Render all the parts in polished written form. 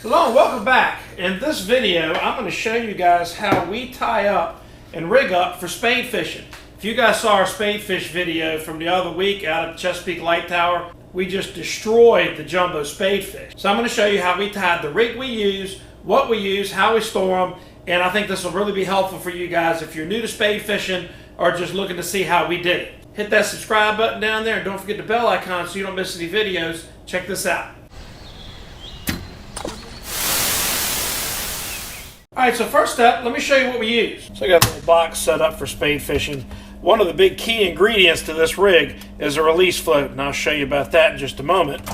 Hello and welcome back. In this video, I'm going to show you guys how we tie up and rig up for spade fishing. If you guys saw our spade fish video from the other week out at Chesapeake Light Tower, we just destroyed the jumbo spade fish. So I'm going to show you how we tied, the rig we use, what we use, how we store them, and I think this will really be helpful for you guys if you're new to spade fishing or just looking to see how we did it. Hit that subscribe button down there and don't forget the bell icon so you don't miss any videos. Check this out. Alright, so first step, let me show you what we use. So I got a little box set up for spade fishing. One of the big key ingredients to this rig is a release float, and I'll show you about that in just a moment.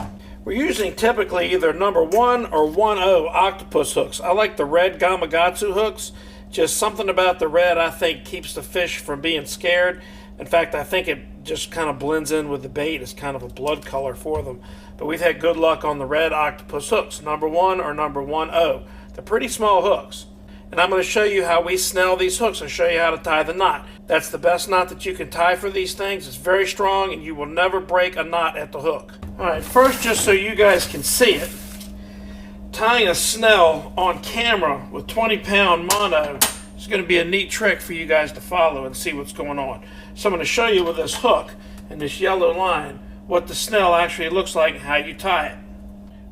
We're using typically either number 1 or 1.0 octopus hooks. I like the red Gamakatsu hooks. Just something about the red I think keeps the fish from being scared. In fact, I think it just kind of blends in with the bait. It's kind of a blood color for them. But we've had good luck on the red octopus hooks, number 1 or number 1.0. They're pretty small hooks. And I'm going to show you how we snell these hooks and show you how to tie the knot. That's the best knot that you can tie for these things. It's very strong and you will never break a knot at the hook. Alright, first, just so you guys can see it, tying a snell on camera with 20-pound mono is going to be a neat trick for you guys to follow and see what's going on. So I'm going to show you with this hook and this yellow line what the snell actually looks like and how you tie it.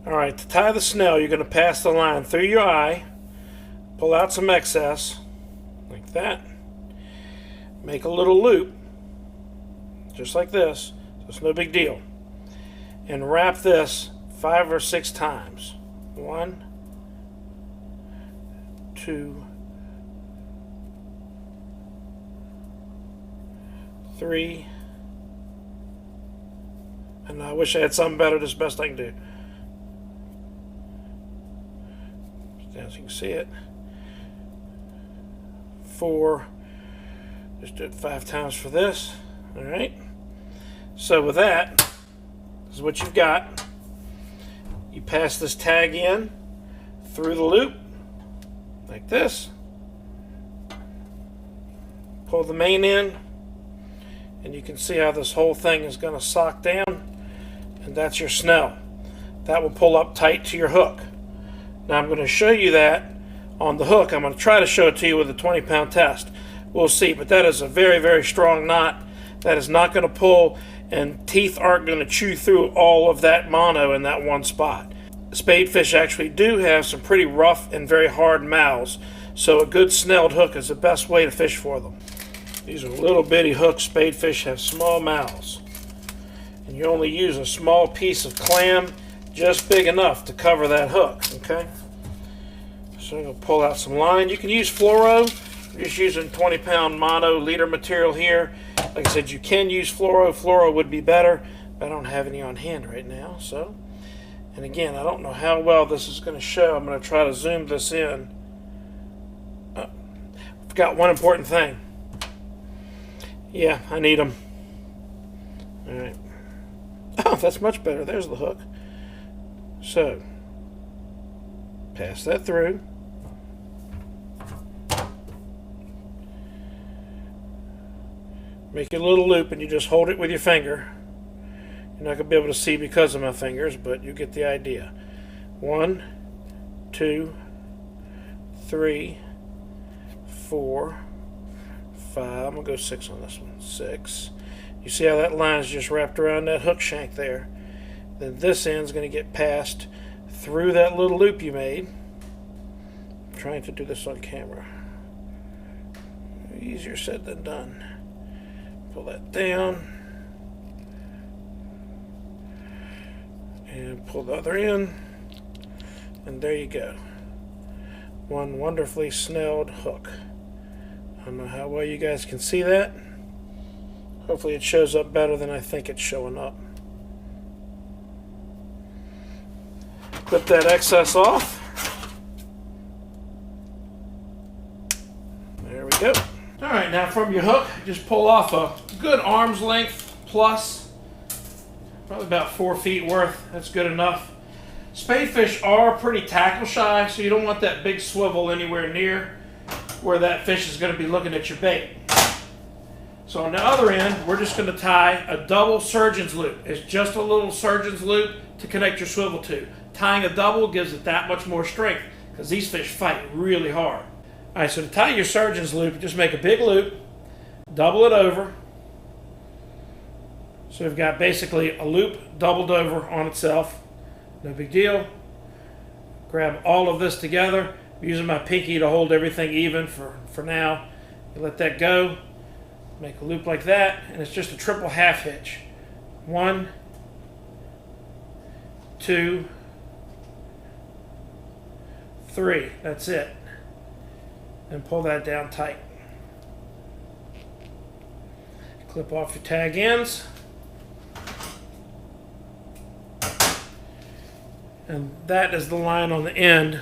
Alright, to tie the snell, you're going to pass the line through your eye, pull out some excess, like that, make a little loop, just like this, so it's no big deal, and wrap this 5 or 6 times. 1, 2, 3, and I wish I had something better. This is the best I can do. As you can see it. 4, just do it 5 times for this. Alright, so with that, this is what you've got. You pass this tag in through the loop like this, pull the main in, and you can see how this whole thing is going to sock down, and that's your snell. That will pull up tight to your hook. Now I'm going to show you that on the hook. I'm going to try to show it to you with a 20-pound test. We'll see, but that is a very, very strong knot. That is not going to pull, and teeth aren't going to chew through all of that mono in that one spot. Spadefish actually do have some pretty rough and very hard mouths, so a good snelled hook is the best way to fish for them. These are little bitty hooks. Spadefish have small mouths, and you only use a small piece of clam, just big enough to cover that hook. Okay, so I'm going to pull out some line. You can use fluoro. We're just using 20-pound mono leader material here. Like I said, you can use fluoro. Fluoro would be better, but I don't have any on hand right now. So, and again, I don't know how well this is going to show. I'm going to try to zoom this in. Forgot one important thing. Yeah, I need them. All right. Oh, that's much better. There's the hook. So, pass that through. Make a little loop and you just hold it with your finger. You're not going to be able to see because of my fingers, but you get the idea. 1, 2, 3, 4, 5. I'm going to go 6 on this one. 6. You see how that line is just wrapped around that hook shank there? Then this end is going to get passed through that little loop you made. I'm trying to do this on camera. Easier said than done. Pull that down. And pull the other end. And there you go. One wonderfully snelled hook. I don't know how well you guys can see that. Hopefully it shows up better than I think it's showing up. Clip that excess off. There we go. Alright, now from your hook, just pull off a good arm's length plus, probably about 4 feet worth. That's good enough. Spadefish are pretty tackle shy, so you don't want that big swivel anywhere near where that fish is going to be looking at your bait. So on the other end, we're just going to tie a double surgeon's loop. It's just a little surgeon's loop to connect your swivel to. Tying a double gives it that much more strength because these fish fight really hard. All right, so to tie your surgeon's loop, just make a big loop, double it over. So we've got basically a loop doubled over on itself. No big deal. Grab all of this together. I'm using my pinky to hold everything even for now. You let that go. Make a loop like that, and it's just a triple half hitch. 1, 2, 3. That's it. And pull that down tight. Clip off your tag ends. And that is the line on the end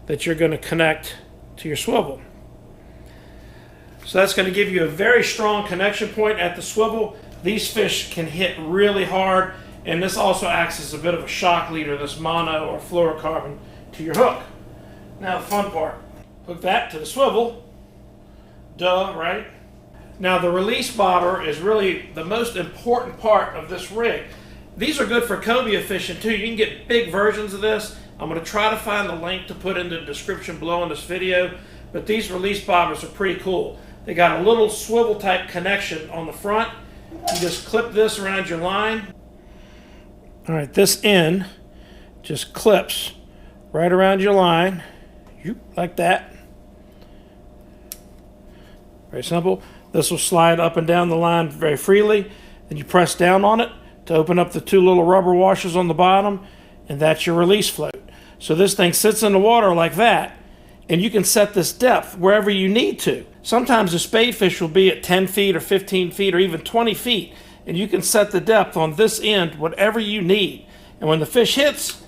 that you're going to connect to your swivel. So that's going to give you a very strong connection point at the swivel. These fish can hit really hard, and this also acts as a bit of a shock leader, this mono or fluorocarbon, to your hook. Now the fun part. Hook that to the swivel. Duh, right? Now the release bobber is really the most important part of this rig. These are good for cobia fishing too. You can get big versions of this. I'm going to try to find the link to put in the description below in this video, but these release bobbers are pretty cool. They got a little swivel type connection on the front. You just clip this around your line. All right, this end just clips right around your line, like that. Very simple. This will slide up and down the line very freely. Then you press down on it to open up the 2 little rubber washers on the bottom, and that's your release float. So this thing sits in the water like that, and you can set this depth wherever you need to. Sometimes the spadefish will be at 10 feet or 15 feet or even 20 feet, and you can set the depth on this end whatever you need. And when the fish hits,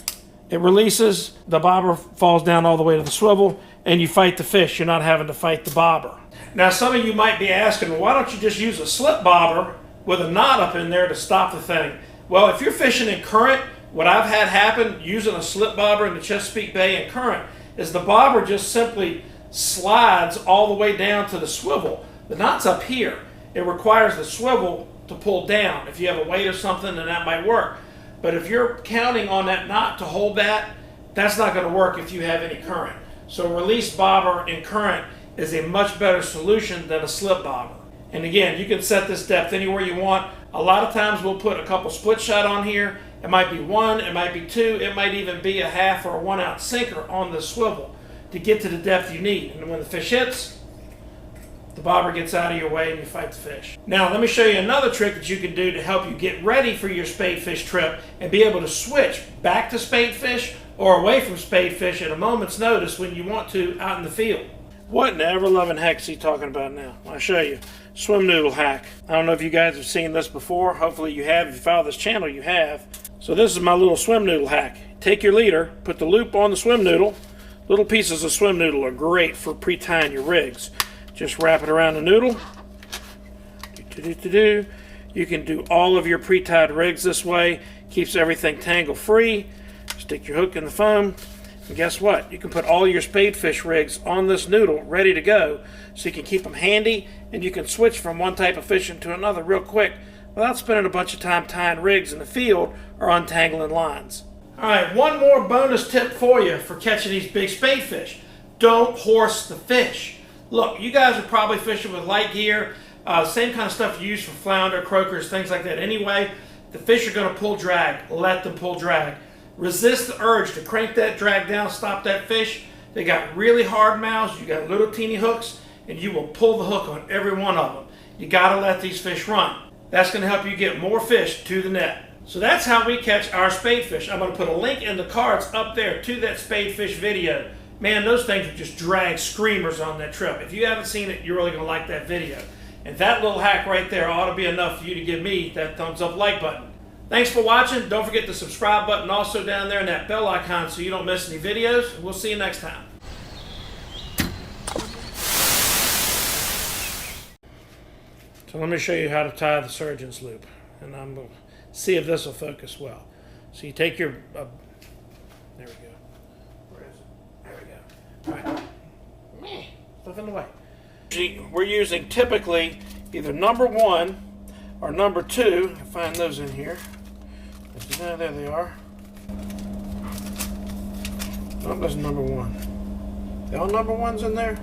it releases, the bobber falls down all the way to the swivel, and you fight the fish. You're not having to fight the bobber. Now some of you might be asking, well, why don't you just use a slip bobber with a knot up in there to stop the thing? Well, if you're fishing in current, what I've had happen using a slip bobber in the Chesapeake Bay in current is the bobber just simply slides all the way down to the swivel. The knot's up here. It requires the swivel to pull down. If you have a weight or something, then that might work. But if you're counting on that knot to hold that, that's not going to work if you have any current. So a release bobber in current is a much better solution than a slip bobber. And again, you can set this depth anywhere you want. A lot of times we'll put a couple split shot on here. It might be 1, it might be 2, it might even be a 1/2 or a 1 ounce sinker on the swivel to get to the depth you need. And when the fish hits, the bobber gets out of your way and you fight the fish. Now let me show you another trick that you can do to help you get ready for your spadefish trip and be able to switch back to spadefish or away from spadefish at a moment's notice when you want to out in the field. What in the ever-loving heck is he talking about now? I'll show you. Swim noodle hack. I don't know if you guys have seen this before. Hopefully you have. If you follow this channel, you have. So this is my little swim noodle hack. Take your leader, put the loop on the swim noodle. Little pieces of swim noodle are great for pre-tying your rigs. Just wrap it around the noodle. You can do all of your pre-tied rigs this way. Keeps everything tangle free. Stick your hook in the foam. And guess what? You can put all your spadefish rigs on this noodle ready to go, so you can keep them handy and you can switch from one type of fishing to another real quick without spending a bunch of time tying rigs in the field or untangling lines. Alright, one more bonus tip for you for catching these big spadefish. Don't horse the fish. Look, you guys are probably fishing with light gear, same kind of stuff you use for flounder, croakers, things like that anyway. The fish are going to pull drag. Let them pull drag. Resist the urge to crank that drag down, stop that fish. They got really hard mouths, you got little teeny hooks, and you will pull the hook on every one of them. You got to let these fish run. That's going to help you get more fish to the net. So that's how we catch our spadefish. I'm going to put a link in the cards up there to that spadefish video. Man, those things are just drag screamers on that trip. If you haven't seen it, you're really going to like that video. And that little hack right there ought to be enough for you to give me that thumbs up like button. Thanks for watching. Don't forget the subscribe button also down there and that bell icon so you don't miss any videos. We'll see you next time. So let me show you how to tie the surgeon's loop. And I'm going to see if this will focus well. So you take your... there we go. Where is it? There we go. All right. Stuff in the way. We're using typically either number 1 or number 2. Find those in here. There they are. Oh, that's number one. All number ones in there?